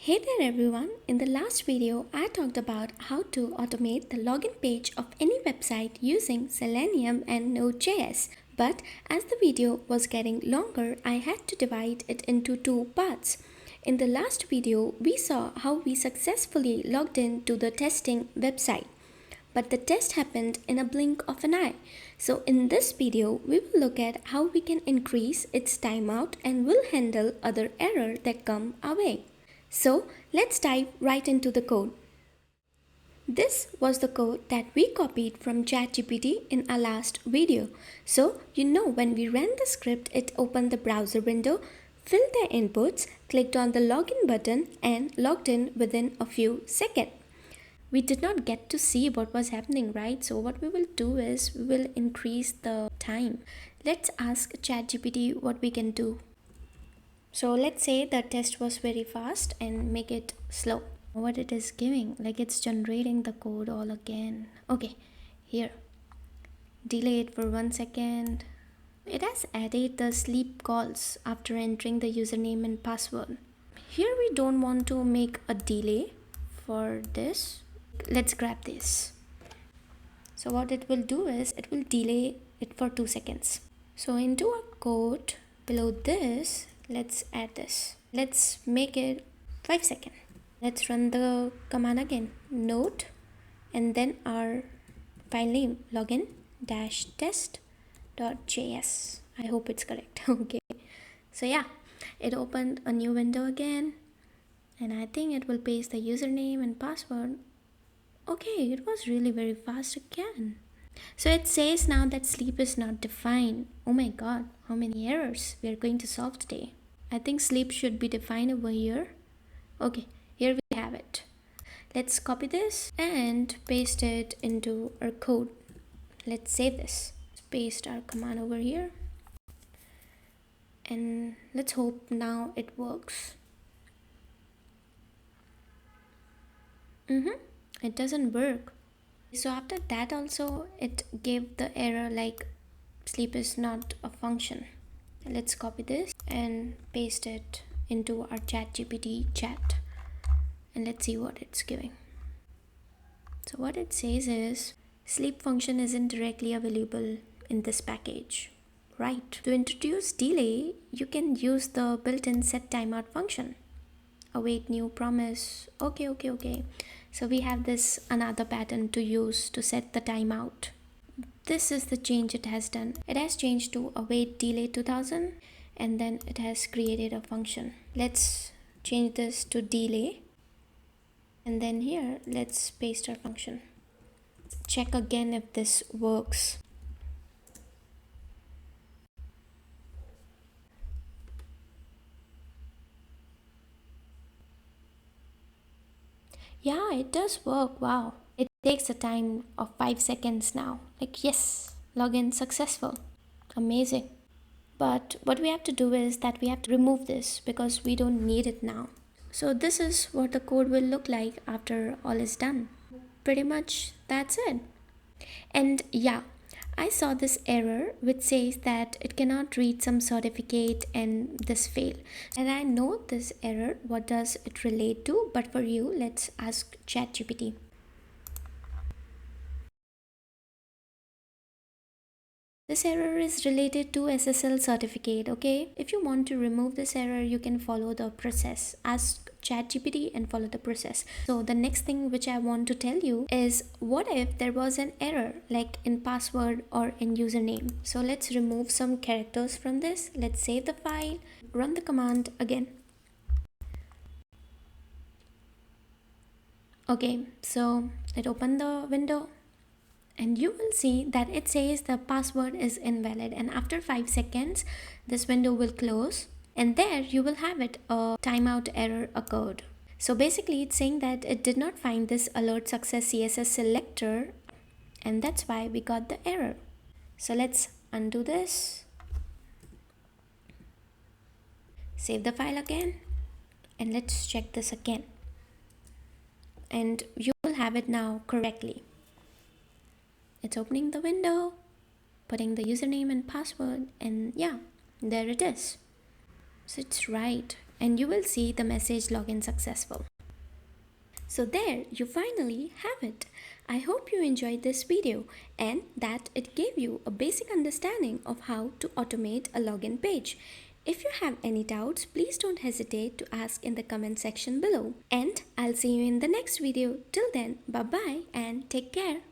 Hey there everyone, in the last video I talked about how to automate the login page of any website using Selenium and Node.js. But as the video was getting longer, I had to divide it into two parts. In the last video, we saw how we successfully logged in to the testing website. But the test happened in a blink of an eye. So in this video, we will look at how we can increase its timeout and will handle other errors that come our way. So let's dive right into the code. This was the code that we copied from ChatGPT in our last video. So when we ran the script, it opened the browser window, filled the inputs, clicked on the login button and logged in within a few seconds. We did not get to see what was happening, right? So what we will do is we will increase the time. Let's ask ChatGPT what we can do. So let's say the test was very fast and make it slow. What it is giving, like it's generating the code all again. Okay, here. Delay it for 1 second. It has added the sleep calls after entering the username and password. Here we don't want to make a delay for this. Let's grab this. So what it will do is it will delay it for 2 seconds. So into our code below this, let's add this. Let's make it 5 seconds. Let's run the command again, node, and then our file name login-test.js. I hope it's correct. Okay. So yeah, it opened a new window again, and I think it will paste the username and password. Okay, it was really very fast again. So it says now that sleep is not defined. Oh my god, how many errors we are going to solve today. I think sleep should be defined over here. Okay, here we have it. Let's copy this and paste it into our code. Let's save this. Let's paste our command over here. And let's hope now it works. It doesn't work. So after that also it gave the error like sleep is not a function. Let's copy this and paste it into our ChatGPT chat. And let's see what it's giving. So what it says is sleep function isn't directly available in this package. Right. To introduce delay, you can use the built-in set timeout function. Await new promise. Okay. So we have this another pattern to use to set the timeout. This is the change it has done. It has changed to await delay 2000 and then it has created a function. Let's change this to delay. And then here, let's paste our function. Check again if this works. Yeah, it does work. Wow. It takes a time of 5 seconds now. Like, yes, login successful. Amazing. But what we have to do is that we have to remove this because we don't need it now. So this is what the code will look like after all is done. Pretty much that's it. And yeah, I saw this error which says that it cannot read some certificate and this failed. And I know this error, what does it relate to? But for you, let's ask ChatGPT. This error is related to SSL certificate, okay? If you want to remove this error, you can follow the process. Ask ChatGPT and follow the process. So the next thing which I want to tell you is what if there was an error like in password or in username? So let's remove some characters from this. Let's save the file, run the command again. Okay, so it opened the window. And you will see that it says the password is invalid, and after 5 seconds this window will close and there you will have it, a timeout error occurred. So basically it's saying that it did not find this alert success CSS selector and that's why we got the error. So let's undo this, save the file again, and let's check this again and you will have it now correctly. It's opening the window, putting the username and password, and yeah, there it is. So it's right. and you will see the message login successful. So there, you finally have it. I hope you enjoyed this video and that it gave you a basic understanding of how to automate a login page. If you have any doubts, please don't hesitate to ask in the comment section below. And I'll see you in the next video. Till then, bye bye and take care.